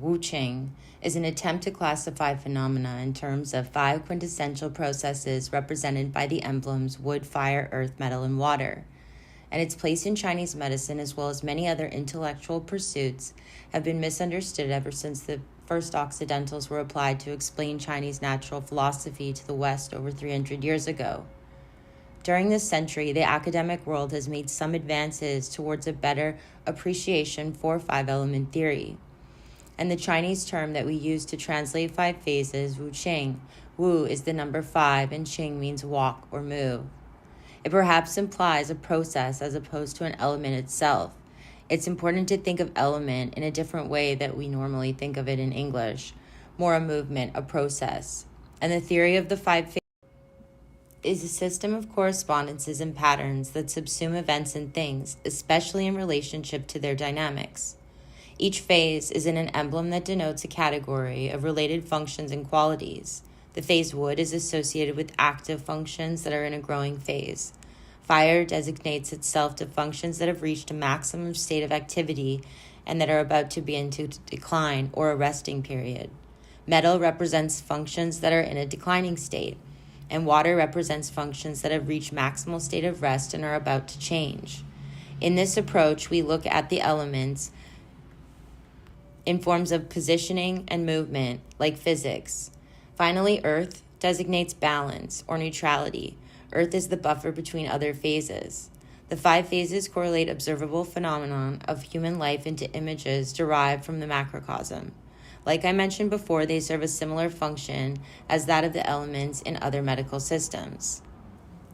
Wu Qing, is an attempt to classify phenomena in terms of 5 quintessential processes represented by the emblems wood, fire, earth, metal, and water. And its place in Chinese medicine, as well as many other intellectual pursuits, have been misunderstood ever since the first Occidentals were applied to explain Chinese natural philosophy to the West over 300 years ago. During this century, the academic world has made some advances towards a better appreciation for 5-element theory. And the Chinese term that we use to translate 5 phases, Wu Qing, Wu is the number 5 and Qing means walk or move. It perhaps implies a process as opposed to an element itself. It's important to think of element in a different way that we normally think of it in English, more a movement, a process. And the theory of the 5 phases is a system of correspondences and patterns that subsume events and things, especially in relationship to their dynamics. Each phase is in an emblem that denotes a category of related functions and qualities. The phase wood is associated with active functions that are in a growing phase. Fire designates itself to functions that have reached a maximum state of activity and that are about to begin to decline or a resting period. Metal represents functions that are in a declining state, and water represents functions that have reached maximal state of rest and are about to change. In this approach, we look at the elements in forms of positioning and movement, like physics. Finally, earth designates balance or neutrality. Earth is the buffer between other phases. The 5 phases correlate observable phenomenon of human life into images derived from the macrocosm. Like I mentioned before, they serve a similar function as that of the elements in other medical systems.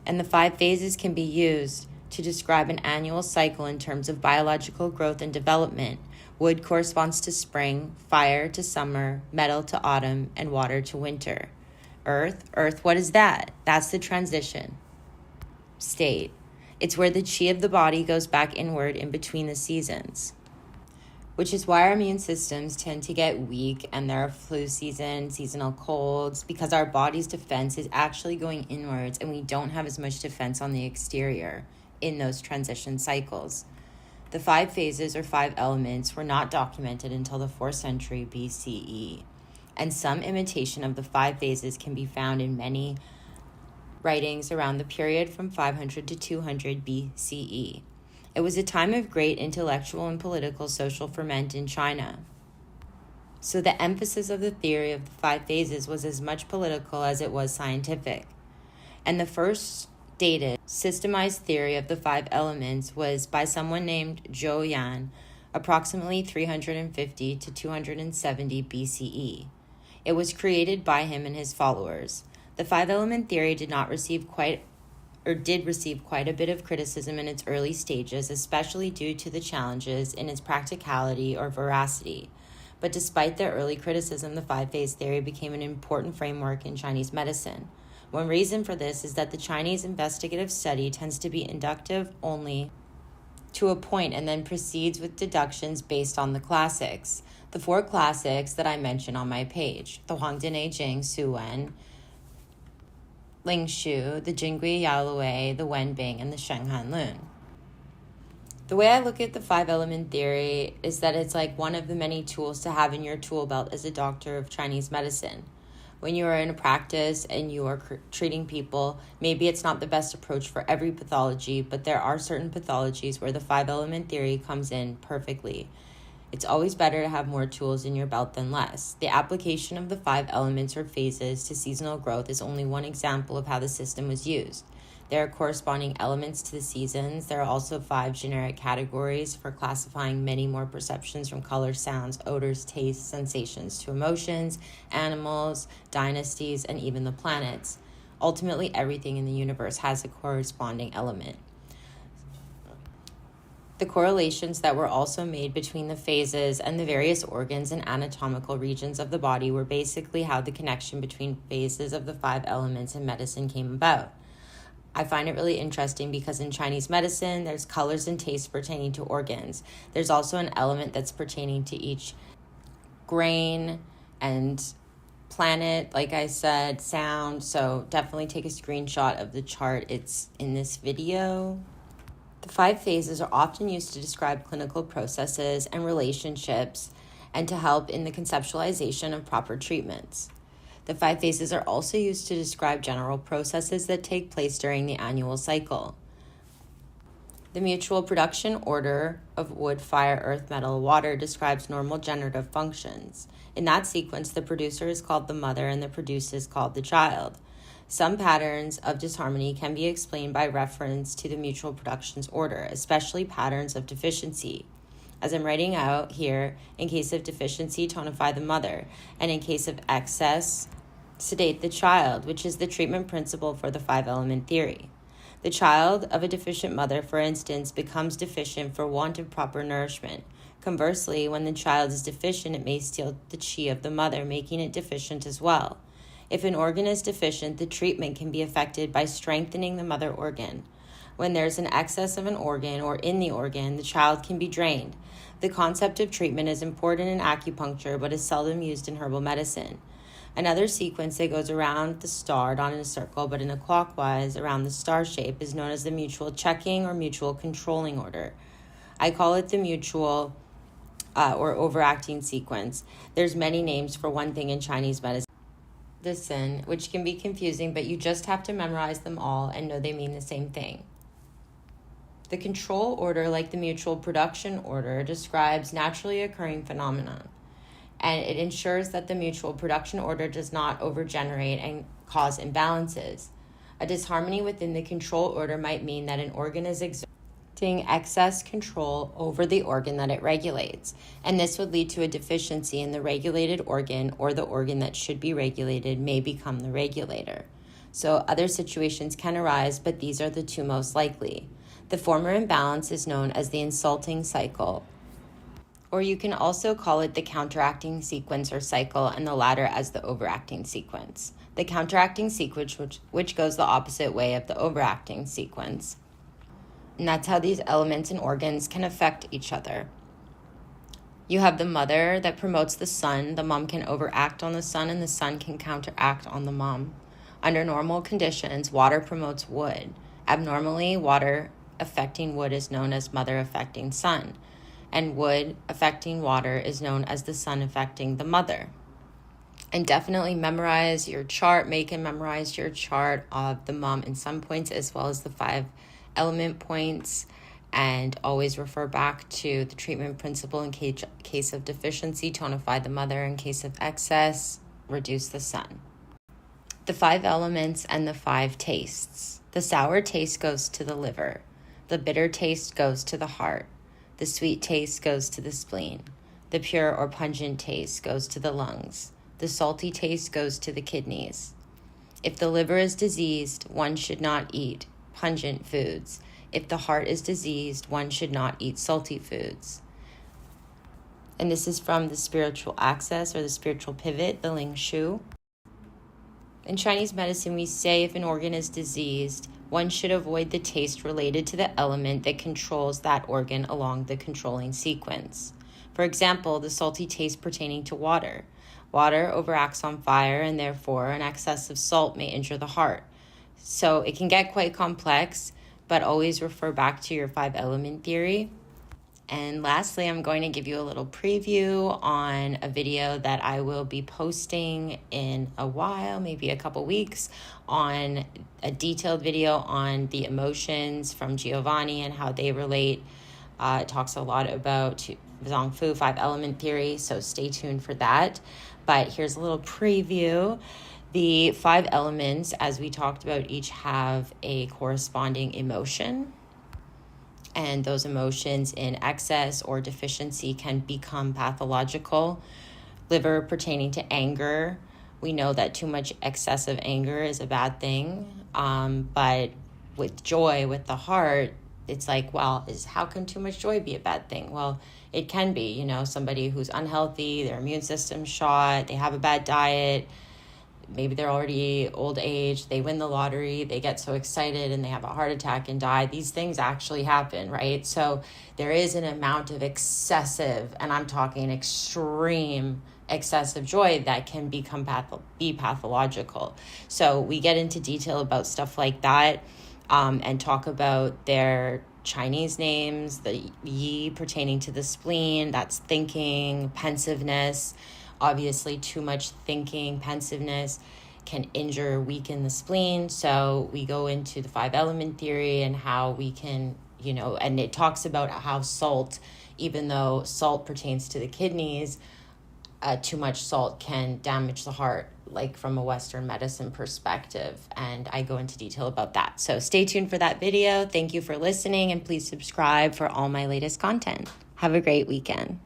And the 5 phases can be used to describe an annual cycle in terms of biological growth and development. Wood corresponds to spring, fire to summer, metal to autumn, and water to winter. Earth, what is that? That's the transition state. It's where the qi of the body goes back inward in between the seasons, which is why our immune systems tend to get weak and there are flu season, seasonal colds, because our body's defense is actually going inwards and we don't have as much defense on the exterior in those transition cycles. The 5 phases or 5 elements were not documented until the 4th century BCE, and some imitation of the 5 phases can be found in many writings around the period from 500 to 200 BCE. It was a time of great intellectual and political social ferment in China. So the emphasis of the theory of the 5 phases was as much political as it was scientific. And the first dated systemized theory of the 5 elements was by someone named Zhou Yan, approximately 350 to 270 BCE. It was created by him and his followers. The 5-element theory did receive quite a bit of criticism in its early stages, especially due to the challenges in its practicality or veracity. But despite their early criticism, the 5-phase theory became an important framework in Chinese medicine. One reason for this is that the Chinese investigative study tends to be inductive only to a point and then proceeds with deductions based on the classics. The 4 classics that I mentioned on my page, the Huangdi Jing Su Wen, Ling Shu, the Jingui Yaolui, the Wenbing, and the Shenghan Lun. The way I look at the 5-element theory is that it's like one of the many tools to have in your tool belt as a doctor of Chinese medicine. When you are in a practice and you are treating people, maybe it's not the best approach for every pathology, but there are certain pathologies where the 5-element theory comes in perfectly. It's always better to have more tools in your belt than less. The application of the 5 elements or phases to seasonal growth is only one example of how the system was used. There are corresponding elements to the seasons. There are also 5 generic categories for classifying many more perceptions from color, sounds, odors, tastes, sensations to emotions, animals, dynasties, and even the planets. Ultimately, everything in the universe has a corresponding element. The correlations that were also made between the phases and the various organs and anatomical regions of the body were basically how the connection between phases of the 5 elements in medicine came about. I find it really interesting because in Chinese medicine, there's colors and tastes pertaining to organs. There's also an element that's pertaining to each grain and planet, like I said, sound. So definitely take a screenshot of the chart. It's in this video. The 5 phases are often used to describe clinical processes and relationships, and to help in the conceptualization of proper treatments. The 5 phases are also used to describe general processes that take place during the annual cycle. The mutual production order of wood, fire, earth, metal, water describes normal generative functions. In that sequence, the producer is called the mother and the produced is called the child. Some patterns of disharmony can be explained by reference to the mutual productions order, especially patterns of deficiency. As I'm writing out here, in case of deficiency, tonify the mother, and in case of excess, sedate the child, which is the treatment principle for the 5-element theory. The child of a deficient mother, for instance, becomes deficient for want of proper nourishment. Conversely, when the child is deficient, it may steal the chi of the mother, making it deficient as well. If an organ is deficient, the treatment can be affected by strengthening the mother organ. When there's an excess of an organ or in the organ, the child can be drained. The concept of treatment is important in acupuncture, but is seldom used in herbal medicine. Another sequence that goes around the star, not in a circle, but in a clockwise around the star shape, is known as the mutual checking or mutual controlling order. I call it the mutual or overacting sequence. There's many names for one thing in Chinese medicine, which can be confusing, but you just have to memorize them all and know they mean the same thing. The control order, like the mutual production order, describes naturally occurring phenomena, and it ensures that the mutual production order does not overgenerate and cause imbalances. A disharmony within the control order might mean that an organ is exerting excess control over the organ that it regulates, and this would lead to a deficiency in the regulated organ, or the organ that should be regulated may become the regulator. So other situations can arise, but these are the 2 most likely. The former imbalance is known as the insulting cycle, or you can also call it the counteracting sequence or cycle, and the latter as the overacting sequence. The counteracting sequence, which goes the opposite way of the overacting sequence. And that's how these elements and organs can affect each other. You have the mother that promotes the son. The mom can overact on the son, and the son can counteract on the mom. Under normal conditions, water promotes wood. Abnormally, water affecting wood is known as mother affecting son, and wood affecting water is known as the son affecting the mother. And definitely memorize your chart. Make and memorize your chart of the mom in sun points as well as the 5-element points, and always refer back to the treatment principle. In case of deficiency, tonify the mother. In case of excess, reduce the sun. The 5 elements and the 5 tastes. The sour taste goes to the liver. The bitter taste goes to the heart. The sweet taste goes to the spleen. The pure or pungent taste goes to the lungs. The salty taste goes to the kidneys. If the liver is diseased, one should not eat pungent foods. If the heart is diseased, one should not eat salty foods. And this is from the Spiritual Access or the Spiritual Pivot, the Ling Shu. In Chinese medicine, we say if an organ is diseased, one should avoid the taste related to the element that controls that organ along the controlling sequence. For example, the salty taste pertaining to water. Water overacts on fire, and therefore an excess of salt may injure the heart. So it can get quite complex, but always refer back to your 5-element theory. And lastly, I'm going to give you a little preview on a video that I will be posting in a while, maybe a couple weeks, on a detailed video on the emotions from Giovanni and how they relate. It talks a lot about Zong Fu 5-element theory, so stay tuned for that. But here's a little preview. The 5 elements, as we talked about, each have a corresponding emotion. And those emotions in excess or deficiency can become pathological. Liver pertaining to anger. We know that too much excessive anger is a bad thing. But with joy, with the heart, it's like, well, how can too much joy be a bad thing? Well, it can be, somebody who's unhealthy, their immune system's shot, they have a bad diet, maybe they're already old age, they win the lottery, they get so excited and they have a heart attack and die. These things actually happen, right? So there is an amount of excessive, and I'm talking extreme excessive joy that can become be pathological. So we get into detail about stuff like that and talk about their Chinese names, the yi pertaining to the spleen, that's thinking, pensiveness. Obviously, too much thinking, pensiveness can injure or weaken the spleen. So we go into the 5-element theory and how we can, and it talks about how salt, even though salt pertains to the kidneys, too much salt can damage the heart, like from a Western medicine perspective. And I go into detail about that. So stay tuned for that video. Thank you for listening, and please subscribe for all my latest content. Have a great weekend.